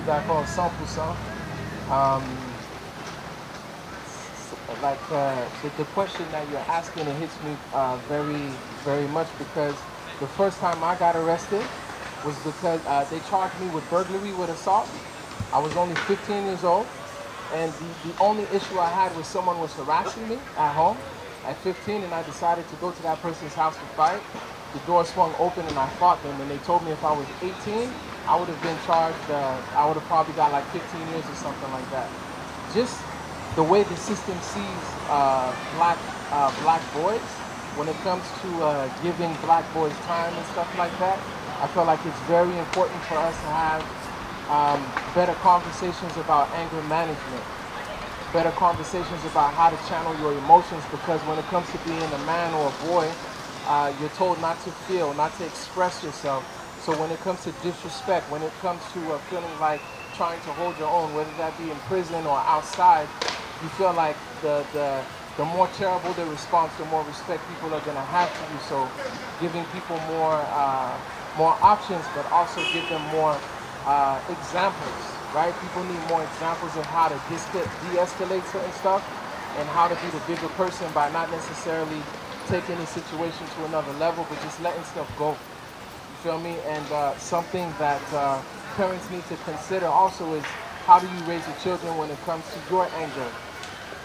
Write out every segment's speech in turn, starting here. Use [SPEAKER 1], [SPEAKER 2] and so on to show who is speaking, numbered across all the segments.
[SPEAKER 1] d'accord 100%. Um, like the question that you're asking, it hits me very, very much because the first time I got arrested was because they charged me with burglary with assault. I was only 15 years old, and the only issue I had was someone was harassing me at home at 15, and I decided to go to that person's house to fight. The door swung open, and I fought them, and they told me if I was 18, I would have been charged, I would have probably got like 15 years or something like that. Just the way the system sees black boys when it comes to giving black boys time and stuff like that, I feel like it's very important for us to have better conversations about anger management, better conversations about how to channel your emotions, because when it comes to being a man or a boy, you're told not to feel, not to express yourself. So when it comes to disrespect, when it comes to feeling like trying to hold your own, whether that be in prison or outside, you feel like the more terrible the response, the more respect people are going to have for you. So giving people more options, but also give them more examples, right? People need more examples of how to de-escalate certain stuff and how to be the bigger person by not necessarily taking the situation to another level, but just letting stuff go. You feel me? And something that parents need to consider also is, how do you raise your children when it comes to your anger?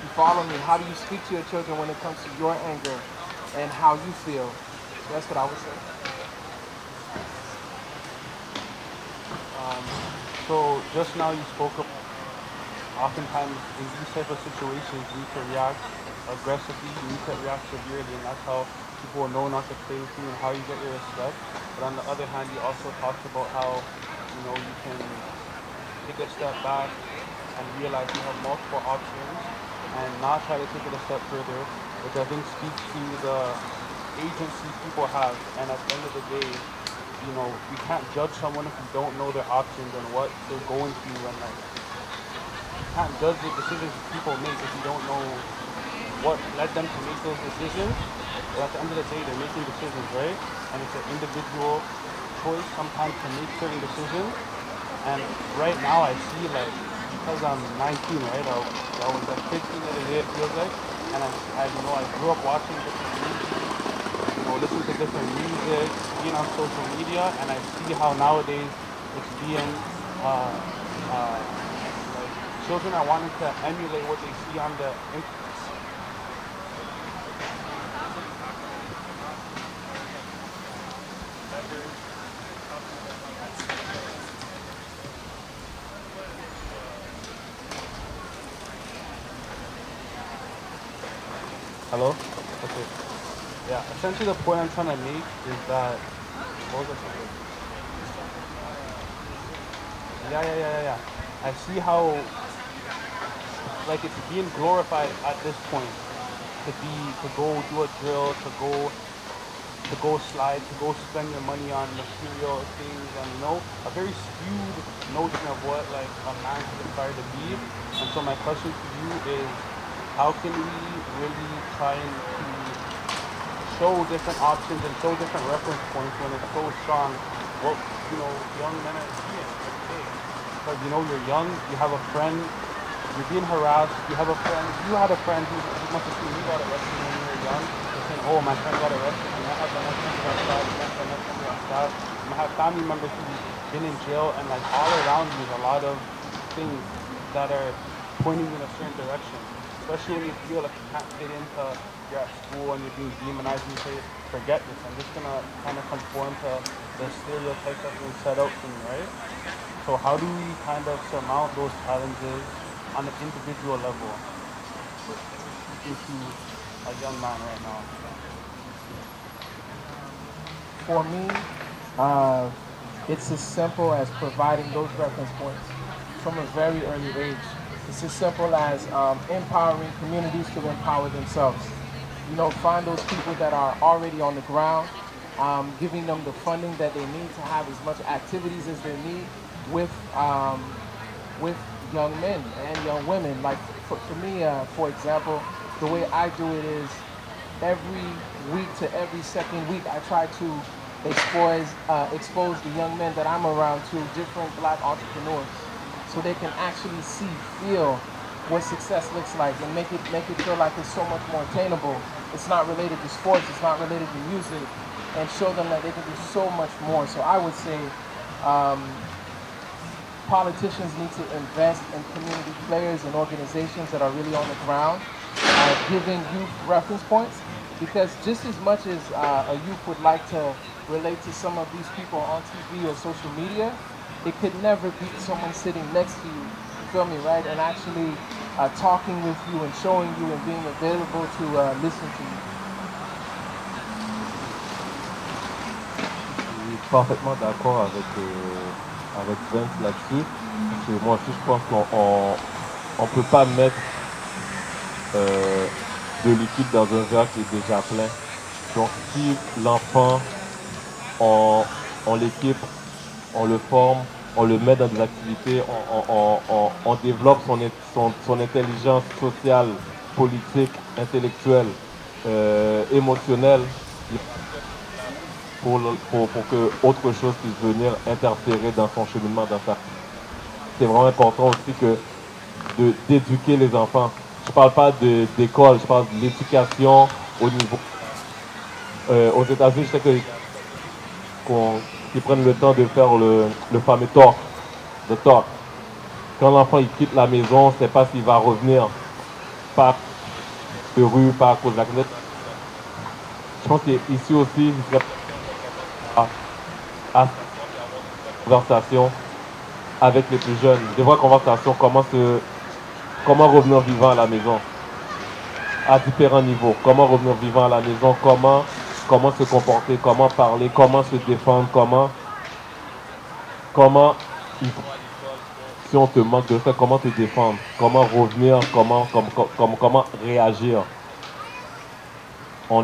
[SPEAKER 1] You follow me? How do you speak to your children when it comes to your anger and how you feel? So that's what I would say.
[SPEAKER 2] So just now you spoke of oftentimes in these type of situations you need to react aggressively, you need to react severely, and that's how people will know not to play with you and how you get your respect. But on the other hand, you also talked about how you can take a step back and realize you have multiple options and not try to take it a step further, which I think speaks to the agency people have. And at the end of the day, you can't judge someone if you don't know their options and what they're going through, and like you can't judge the decisions people make if you don't know what led them to make those decisions. But at the end of the day, they're making decisions, right? And it's an individual choice sometimes to make certain decisions. And right now I see, like, because I'm 19, right? I was like 15 the other day, it feels like. And I grew up watching different movies, listen to different music, being on social media, and I see how nowadays it's being, like, children are wanting to emulate what they see on the internet. Hello? Okay. Yeah, essentially the point I'm trying to make is that, what was I saying? Yeah. I see how, like, it's being glorified at this point to go do a drill, to go slide, to go spend your money on material things, and a very skewed notion of what like a man should aspire to be. And so my question to you is, how can we really try and to show different options and show different reference points when it's so strong what young men are seeing every day? Because you're young, you have a friend, you're being harassed, you had a friend who must have seen you got arrested when you were young. You're saying, oh, my friend got arrested, and I have the next friend who got shot, the next friend who got shot. You have family members who've been in jail, and like all around you is a lot of things that are pointing you in a certain direction. Especially when you feel like you can't fit into, you're at school and you're being demonized, and you say, forget this, I'm just gonna kind of conform to the stereotypes that have been set out for me, right? So how do we kind of surmount those challenges on an individual level? Speaking to a young man right now.
[SPEAKER 1] For me, it's as simple as providing those reference points from a very early age. It's as simple as empowering communities to empower themselves. Find those people that are already on the ground, giving them the funding that they need to have as much activities as they need with with young men and young women. Like for me, for example, the way I do it is every week to every second week, I try to expose the young men that I'm around to different black entrepreneurs. so they can actually see, feel what success looks like, and make it feel like it's so much more attainable. It's not related to sports, it's not related to music, and show them that they can do so much more. So I would say um, politicians need to invest in community players and organizations that are really on the ground, giving youth reference points. Because just as much as a youth would like to relate to some of these people on TV or social media, it could never beat someone sitting next to you, you feel me, right? And actually talking with you and showing you and being available to listen to you.
[SPEAKER 3] Je suis parfaitement d'accord avec Vince là-dessus. Parce que moi aussi, je pense qu'on peut pas mettre euh, de liquide dans un verre qui est déjà plein. Donc, si l'enfant, on l'équipe, on le forme, on le met dans des activités, on développe son intelligence sociale, politique, intellectuelle, émotionnelle, pour que autre chose puisse venir interférer dans son cheminement, dans sa... C'est vraiment important aussi d'éduquer les enfants. Je ne parle pas d'école, je parle de l'éducation au niveau... aux États-Unis, je sais qu'ils prennent le temps de faire le fameux talk, le talk. Quand l'enfant il quitte la maison, on ne sait pas s'il va revenir, pas de rue, pas à cause de la fenêtre. Je pense qu'ici aussi, il serait à conversation avec les plus jeunes. Des vraies conversations, comment revenir vivant à la maison, à différents niveaux. Comment revenir vivant à la maison, comment se comporter, comment parler, comment se défendre, comment si on te manque de ça, comment te défendre, comment revenir, comment réagir.